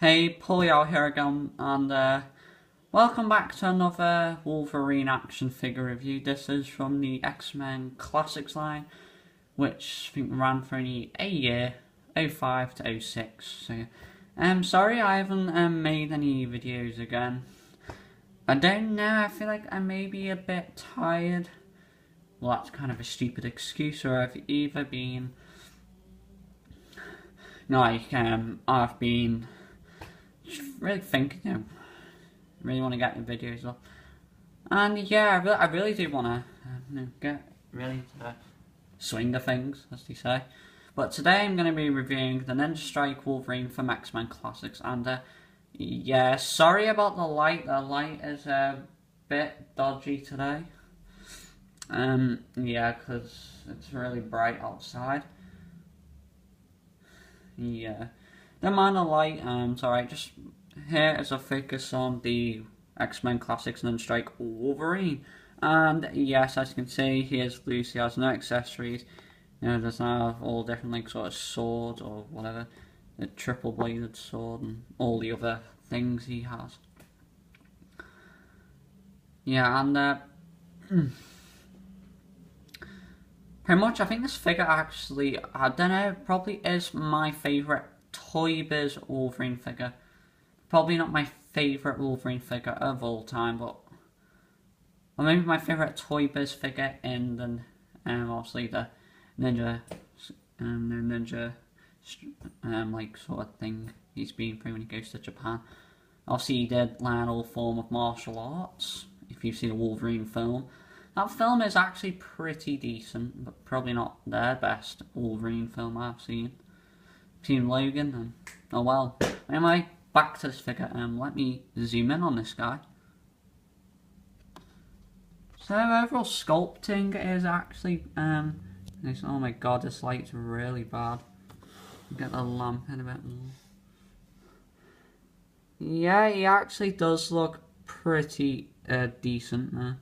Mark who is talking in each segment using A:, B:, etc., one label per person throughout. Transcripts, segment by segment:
A: Hey, Polly out here again, and welcome back to another Wolverine action figure review. This is from the Xmen Classics line, which I think ran for a year, 05 to 06. So, sorry I haven't made any videos again. I don't know, I feel like I may be a bit tired. Well, that's kind of a stupid excuse, or I've either been, I've been really thinking, really want to get the videos up, and yeah, I really do want to get really into the swing of things, as they say. But today I'm going to be reviewing the Ninja Strike Wolverine from Xmen Classics, and yeah, sorry about the light. The light is a bit dodgy today. Yeah, because it's really bright outside. Yeah. Don't mind the light, it's alright. Just here is a focus on the Xmen Classics Ninja Strike Wolverine. And yes, as you can see, he is loose, he has no accessories. Doesn't have all different like sort of swords or whatever. The triple bladed sword and all the other things he has. Yeah, and pretty much I think this figure actually, I don't know, probably is my favourite Toy Biz Wolverine figure. Probably not my favourite Wolverine figure of all time, but or maybe my favourite Toy Biz figure in the obviously the ninja like sort of thing he's been through when he goes to Japan. Obviously he did learn all form of martial arts. If you've seen a Wolverine film, that film is actually pretty decent, but probably not their best Wolverine film I've seen. Seen Logan, and oh well. Anyway, back to this figure. Let me zoom in on this guy. So overall sculpting is actually oh my god, this light's really bad. Get the lamp in a bit more. Yeah, he actually does look pretty decent there.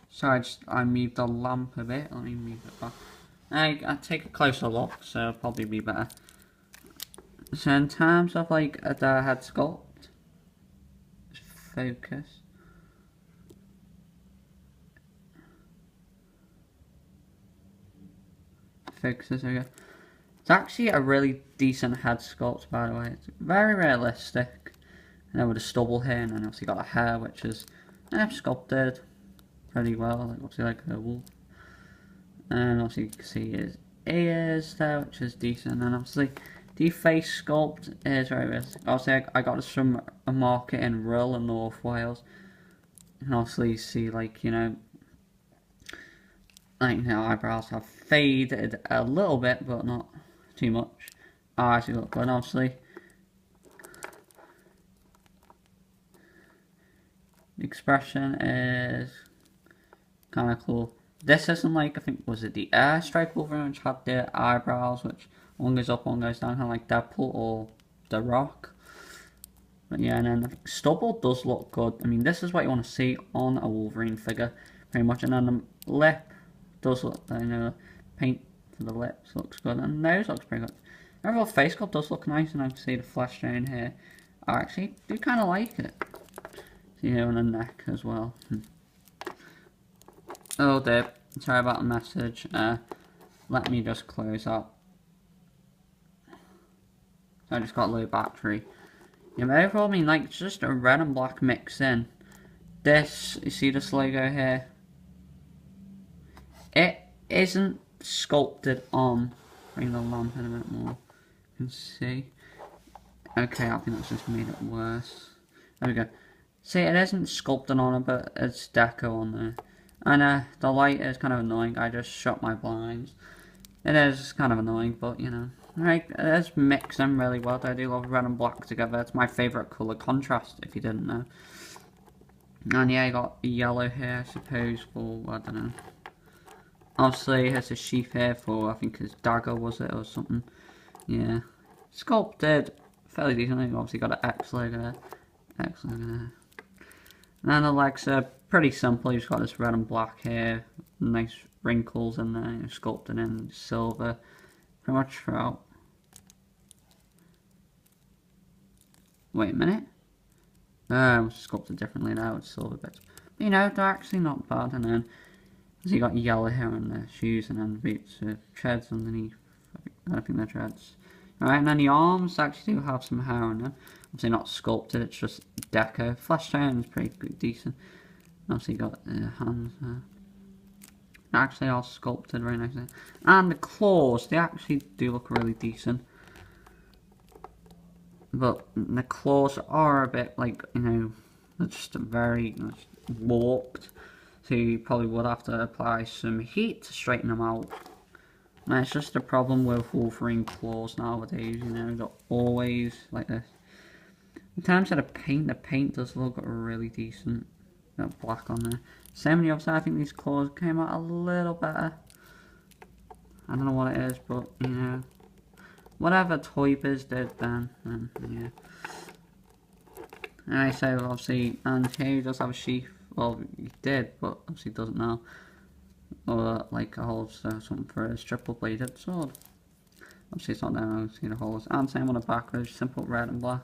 A: So I moved the lamp a bit. Let me move it back. I take a closer look, so it'll probably be better. So in terms of like the head sculpt, focus. Focuses, okay. It's actually a really decent head sculpt, by the way. It's very realistic. And then with a stubble here, and then obviously got a hair which is sculpted pretty well, like obviously like a wolf. And obviously you can see his ears there, which is decent. And obviously the face sculpt is very realistic. Obviously I got this from a market in Rhyl in North Wales. And obviously you see like, eyebrows have faded a little bit, but not too much. Eyes look good, obviously. The expression is kind of cool. This isn't like, I think, was it the Air Strike Wolverine, which had the eyebrows, which one goes up, one goes down, kind of like Deadpool or The Rock. But yeah, and then the stubble does look good. I mean, this is what you want to see on a Wolverine figure, pretty much. And then the lip does look, paint for the lips looks good, and the nose looks pretty good. Overall face sculpt does look nice, and I can see the flesh tone here. I actually do kind of like it. See here on the neck as well. Oh dear, sorry about the message. Let me just close up. I just got low battery. Yeah, but overall, I mean, like, it's just a red and black mix in. This, you see this logo here? It isn't sculpted on. Bring the lamp in a bit more. You can see. Okay, I think that's just made it worse. There we go. See, it isn't sculpted on it, but it's deco on there. And the light is kind of annoying. I just shut my blinds. It is kind of annoying, but right, it is mixed in really well. I do love red and black together. It's my favourite colour contrast, if you didn't know. And yeah, I got yellow here, I suppose, for, I don't know. Obviously, has a sheath here for, I think his dagger, was it, or something. Yeah. Sculpted fairly decently. Obviously got an X logo there. X logo there. And then the legs are pretty simple. You've got this red and black here. Nice wrinkles in there, sculpted in silver. Pretty much throughout. Wait a minute. Sculpted differently now with silver bits. But, you know, they're actually not bad. And then, so you got yellow hair on the shoes, and then boots with treads underneath. I think they're treads. Alright, and then the arms actually do have some hair on them. Obviously not sculpted, it's just deco. Flesh tone is pretty good, decent. Obviously you got hands there. Actually all sculpted very nicely. And the claws, they actually do look really decent. But the claws are a bit like, you know, they're just very warped. So you probably would have to apply some heat to straighten them out. And it's just a problem with Wolverine claws nowadays, you know, they're always like this. In terms of the paint does look really decent. Got black on there. Same with the other side, I think these claws came out a little better. I don't know what it is, but, you know, whatever Toy Biz did then yeah. Anyway, so obviously, and here he does have a sheath. Well, he did, but obviously doesn't now. Or like a holster, something for his triple bladed sword. Obviously it's not there, I see the holes. And same on the back, there's simple red and black.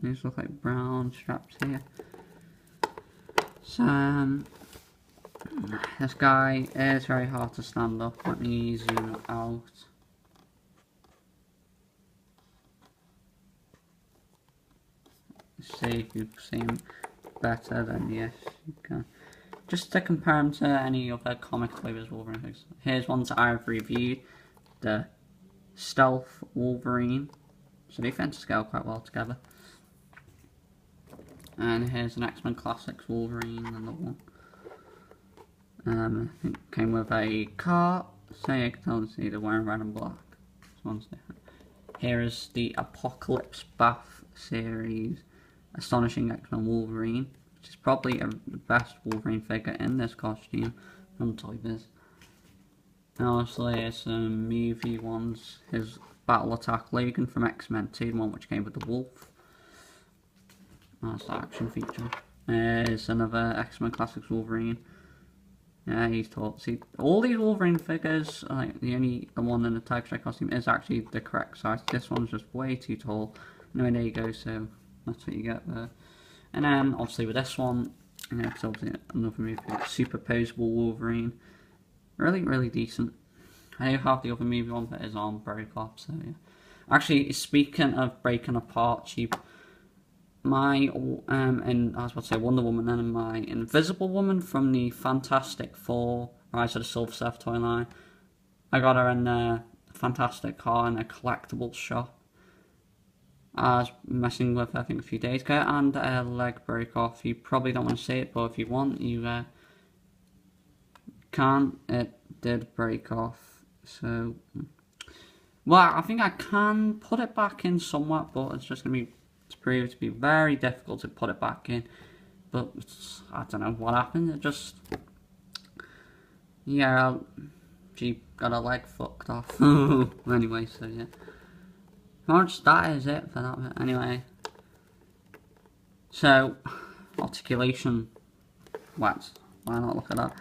A: These look like brown straps here. So this guy is very hard to stand up. Let me zoom out. Let's see if you see him better, then yes you can. Just to compare him to any other comic flavors Wolverine figures. Here's ones I've reviewed. The Stealth Wolverine. So they tend to scale quite well together. And here's an Xmen Classics Wolverine, another one. I think it came with a cart. So you can tell it's either wearing red and black. This one's different. Here is the Apocalypse Bath series Astonishing Xmen Wolverine. Which is probably the best Wolverine figure in this costume from Toy Biz. And obviously here's some movie ones. His Battle Attack Logan from Xmen 2, the one which came with the wolf. That's the action feature. There's another Xmen Classics Wolverine. Yeah, he's tall. See, all these Wolverine figures, like the one in the Tiger Strike costume is actually the correct size. This one's just way too tall. Anyway, there you go. So that's what you get there. And then obviously with this one, you know, it's obviously another movie, Superposable Wolverine. Really, really decent. I do have the other movie one, but his arm broke off. So yeah. Actually, speaking of breaking apart, cheap. My and I was about to say Wonder Woman, and my Invisible Woman from the Fantastic Four Rise of the Silver Surfer toy line. I got her in a Fantastic car in a collectibles shop. I was messing with her, I think, a few days ago, and her leg broke off. You probably don't want to see it, but if you want, you can. It did break off. So, well, I think I can put it back in somewhat, but it's just going to be. It's proved to be very difficult to put it back in, but I don't know what happened. It just, yeah, she got her leg fucked off. Anyway, so yeah, much that is it for that bit. Anyway, so articulation, what? Why not look at that?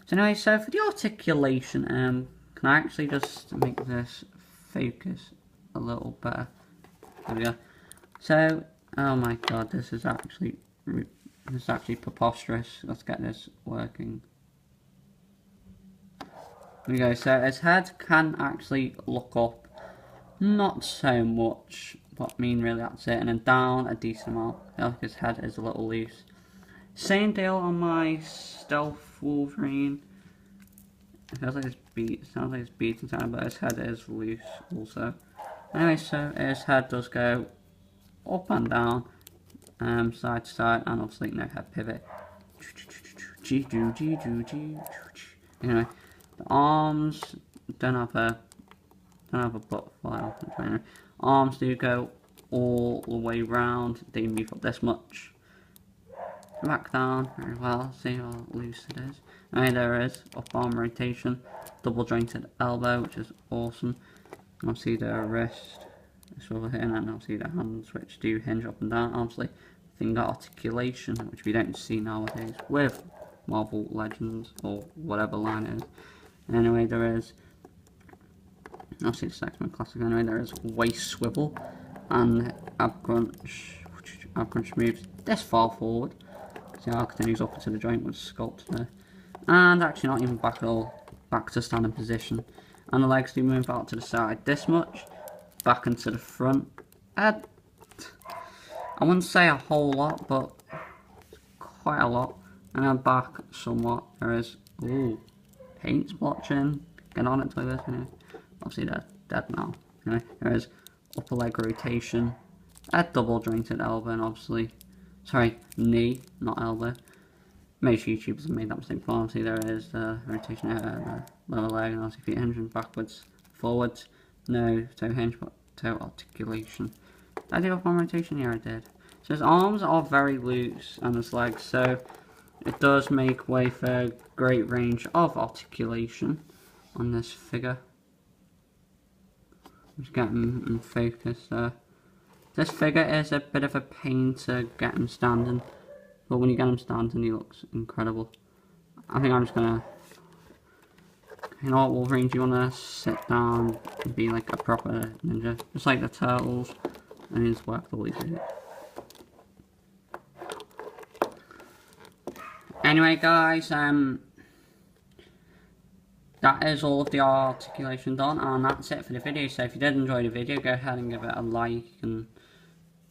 A: So anyway, so for the articulation, can I actually just make this focus a little better? There we go. So, oh my god, this is actually preposterous. Let's get this working. There we go. So his head can actually look up, not so much, but I mean really that's it, and then down a decent amount. I feel like his head is a little loose. Same deal on my Stealth Wolverine. It feels like it's sounds like it's beaten down, but his head is loose also. Anyway, so his head does go up and down, side to side, and obviously no head pivot. Anyway, the arms don't have a butterfly. Arms do go all the way round. They move up this much. Back down very well. See how loose it is. Anyway, there is up arm rotation, double jointed elbow, which is awesome. And obviously the wrist. This over here, and then obviously the hands which do hinge up and down. Obviously, finger articulation, which we don't see nowadays with Marvel Legends or whatever line it is. Anyway, there is obviously the Xmen Classic. Anyway, there is waist swivel and ab crunch. how Crunch moves this far forward. See how continues up into the joint with sculpt there. And actually not even back at all, back to standing position. And the legs do move out to the side this much, back into the front. I wouldn't say a whole lot, but quite a lot. And then back somewhat. There is, ooh, paint splotching. Get on it like this, you know. Obviously they're dead now. You know, there is upper leg rotation. A double jointed elbow, and obviously, sorry, knee, not elbow. Most YouTubers have made that mistake before. Obviously there is the rotation of the lower leg, and obviously feet hinging backwards, forwards. No toe hinge, but toe articulation. Did I do have one rotation? Yeah, I did. So his arms are very loose, and his legs, so it does make way for a great range of articulation on this figure. Just get him in focus there. This figure is a bit of a pain to get him standing, but when you get him standing he looks incredible. I think I'm just gonna, you know what, Wolverine, do you wanna sit down and be like a proper ninja? Just like the turtles, and he's worked all these videos. Anyway guys, that is all of the articulation done, and that's it for the video. So if you did enjoy the video, go ahead and give it a like, and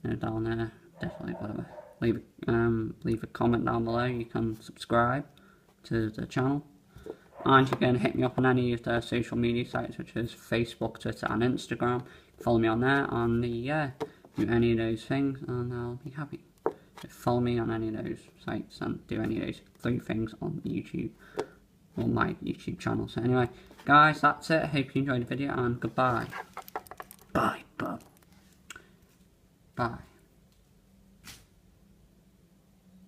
A: you know, down there, definitely whatever. Leave a comment down below. You can subscribe to the channel, and you can hit me up on any of the social media sites, which is Facebook, Twitter, and Instagram. Follow me on there, and do any of those things, and I'll be happy. So follow me on any of those sites, and do any of those 3 things on YouTube. On my YouTube channel. So anyway, guys, that's it. Hope you enjoyed the video, and goodbye. Bye. Bye.